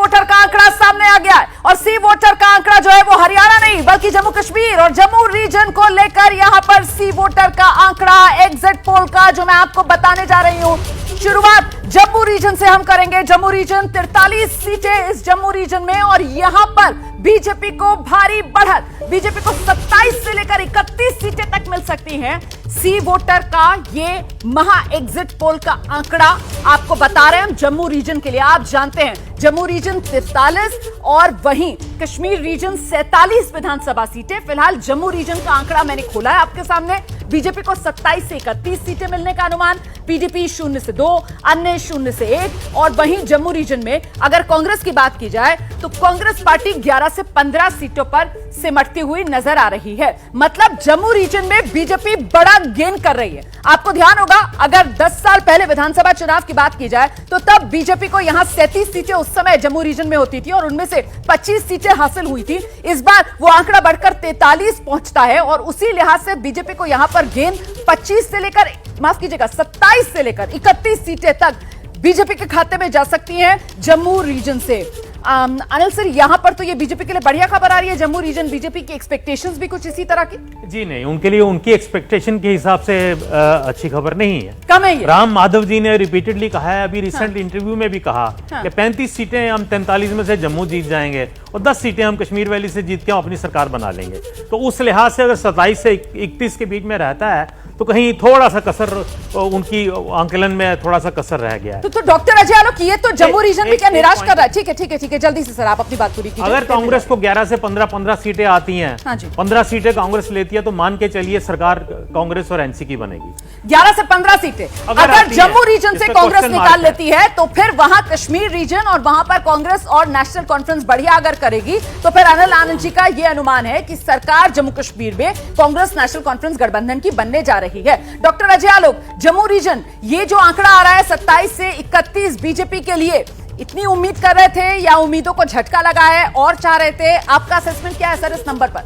Voter का आंकड़ा सामने आ गया है और सी वोटर का आंकड़ा जो है वो हरियाणा नहीं बल्कि जम्मू कश्मीर और जम्मू रीजन को लेकर यहां पर सी वोटर का आंकड़ा एग्जिट पोल का जो मैं आपको बताने जा रही हूं। शुरुआत जम्मू रीजन से हम करेंगे। जम्मू रीजन 43 सीटें इस जम्मू रीजन में और यहां पर बीजेपी को भारी बढ़त, बीजेपी को 27 से लेकर 31 सीटें तक मिल सकती हैं। सी वोटर का ये महा एग्जिट पोल का आंकड़ा आपको बता रहे हैं हम जम्मू रीजन के लिए। आप जानते हैं जम्मू रीजन 43 और वहीं कश्मीर रीजन 47 विधानसभा सीटें। फिलहाल जम्मू रीजन का आंकड़ा मैंने खोला है आपके सामने। बीजेपी को 27 से 31 सीटें मिलने का अनुमान, पीडीपी 0 से 2, अन्य 0 से 1 और वहीं जम्मू रीजन में अगर कांग्रेस की बात की जाए तो कांग्रेस पार्टी 11 से 15 सीटों पर सिमटती हुई नजर आ रही है। मतलब जम्मू रीजन में बीजेपी बड़ा गेन कर रही है। आपको ध्यान होगा अगर 10 साल पहले विधानसभा चुनाव की बात की जाए तो तब बीजेपी को यहां 37 सीटें उस समय जम्मू रीजन में होती थी और उनमें से 25 सीटें हासिल हुई थी। इस बार वो आंकड़ा बढ़कर 43 पहुंचता है और उसी लिहाज से बीजेपी को यहां पर गेन 25 से लेकर, माफ कीजिएगा, 27 से लेकर 31 सीटें तक बीजेपी के खाते में जा सकती हैं जम्मू रीजन से। अनिल सर, यहां पर तो ये बीजेपी के लिए बढ़िया खबर आ रही है। जम्मू रीजन बीजेपी की एक्सपेक्टेशंस भी कुछ इसी तरह की? जी नहीं, उनके लिए उनकी एक्सपेक्टेशन के हिसाब से अच्छी खबर नहीं है। कम है ये। राम माधव जी ने रिपीटेडली कहा है, अभी रिसेंट इंटरव्यू में भी कहा कि 35 सीटें हम 43 में से जम्मू जीत जाएंगे और 10 सीटें हम कश्मीर वैली से जीत के अपनी सरकार बना लेंगे। तो उस लिहाज से अगर 27 से 31 के बीच में रहता है तो कहीं थोड़ा सा कसर उनकी आंकलन में थोड़ा सा कसर रह गया है। तो डॉक्टर अजय आलोक, ये तो जम्मू रीजन भी क्या निराश कर रहा है? ठीक है, जल्दी से सर आप अपनी बात पूरी कीजिए। अगर कांग्रेस को 11 से 15 सीटें आती हैं, 15 सीटें कांग्रेस लेती है तो मान के चलिए सरकार कांग्रेस और एनसी की बनेगी। 11 से 15 सीटें अगर जम्मू रीजन से कांग्रेस निकाल लेती है तो फिर वहां कश्मीर रीजन और वहां पर कांग्रेस और नेशनल कॉन्फ्रेंस बढ़िया अगर करेगी तो फिर अनिल आनंद जी का यह अनुमान है कि सरकार जम्मू कश्मीर में कांग्रेस नेशनल कॉन्फ्रेंस गठबंधन की बनने जा रही है। डॉक्टर अजय आलोक, जम्मू रीजन ये जो आंकड़ा आ रहा है 27 से 31 बीजेपी के लिए, इतनी उम्मीद कर रहे थे या उम्मीदों को झटका लगा है और चाह रहे थे? आपका असेसमेंट क्या है सर इस नंबर पर?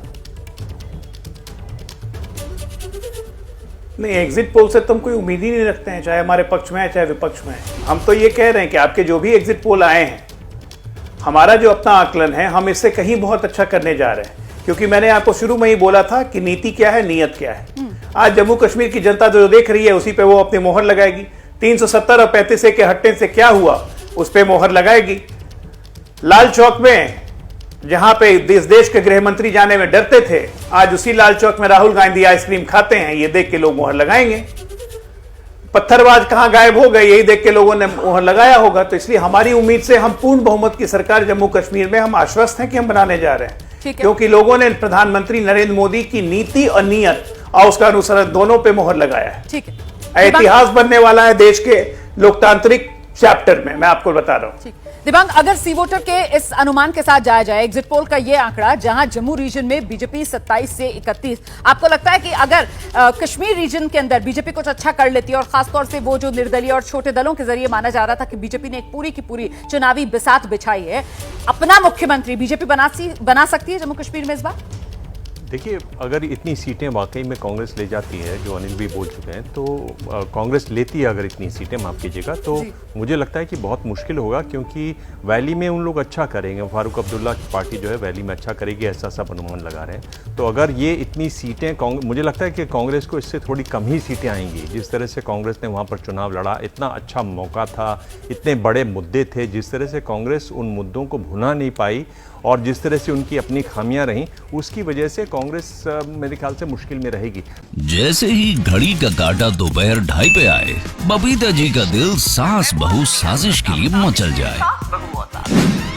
नहीं, एग्जिट पोल से तो हम कोई उम्मीद ही नहीं रखते हैं, चाहे हमारे पक्ष में है चाहे विपक्ष में है। हम तो ये कह रहे हैं कि आपके जो भी एग्जिट पोल आए हैं, हमारा जो अपना आकलन है, हम इससे कहीं बहुत अच्छा करने जा रहे हैं। क्योंकि मैंने आपको शुरू में ही बोला था कि नीति क्या है, नीयत क्या है। आज जम्मू कश्मीर की जनता जो देख रही है उसी पे वो अपनी मोहर लगाएगी। 370 और 35 के हटने से क्या हुआ, उस पे मोहर लगाएगी। लाल चौक में जहां पे इस देश के गृह मंत्री जाने में डरते थे, आज उसी लाल चौक में राहुल गांधी आइसक्रीम खाते हैं, ये देख के लोग मोहर लगाएंगे। पत्थरबाज कहां गायब हो गए, यही देख के लोगों ने मोहर लगाया होगा। तो इसलिए हमारी उम्मीद से हम पूर्ण बहुमत की सरकार जम्मू कश्मीर में हम आश्वस्त हैं कि हम बनाने जा रहे हैं। क्योंकि लोगों ने प्रधानमंत्री नरेंद्र मोदी की नीति और नीयत और उसका अनुसरण दोनों पे मोहर लगाया है। ठीक है, इतिहास बनने वाला है देश के लोकतांत्रिक चैप्टर में, मैं आपको बता रहा हूं। दिव्यांग, अगर सी वोटर के इस अनुमान के साथ जाया जाए, एग्जिट पोल का ये आंकड़ा जहां जम्मू रीजन में बीजेपी 27 से 31, आपको लगता है कि अगर कश्मीर रीजन के अंदर बीजेपी कुछ अच्छा कर लेती है और खासतौर से वो जो निर्दलीय और छोटे दलों के जरिए माना जा रहा था कि बीजेपी ने एक पूरी की पूरी चुनावी बिसात बिछाई है, अपना मुख्यमंत्री बीजेपी बना सकती है जम्मू कश्मीर में इस बार? देखिए, अगर इतनी सीटें वाकई में कांग्रेस ले जाती है, जो अनिल भी बोल चुके हैं, तो कांग्रेस लेती है अगर इतनी सीटें, माफ़ कीजिएगा, तो मुझे लगता है कि बहुत मुश्किल होगा। क्योंकि वैली में उन लोग अच्छा करेंगे, फारूक अब्दुल्ला की पार्टी जो है वैली में अच्छा करेगी, ऐसा सब अनुमान लगा रहे हैं। तो अगर ये इतनी सीटें मुझे लगता है कि कांग्रेस को इससे थोड़ी कम ही सीटें आएंगी। जिस तरह से कांग्रेस ने वहाँ पर चुनाव लड़ा, इतना अच्छा मौका था, इतने बड़े मुद्दे थे, जिस तरह से कांग्रेस उन मुद्दों को भुना नहीं पाई और जिस तरह से उनकी अपनी खामियां रहीं, उसकी वजह से कांग्रेस मेरे ख्याल से मुश्किल में रहेगी। जैसे ही घड़ी का काटा दोपहर 2:30 पे आए, बबीता जी का दिल सास बहू साजिश के लिए मचल जाए।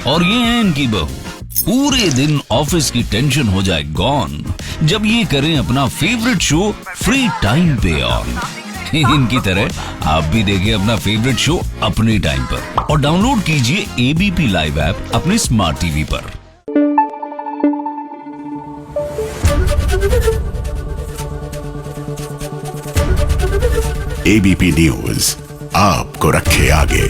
और ये है इनकी बहू, पूरे दिन ऑफिस की टेंशन हो जाए गॉन जब ये करें अपना फेवरेट शो फ्री टाइम पे ऑन। इनकी तरह आप भी देखिए अपना फेवरेट शो अपने टाइम पर और डाउनलोड कीजिए एबीपी लाइव ऐप अपने स्मार्ट टीवी पर। एबीपी न्यूज आपको रखे आगे।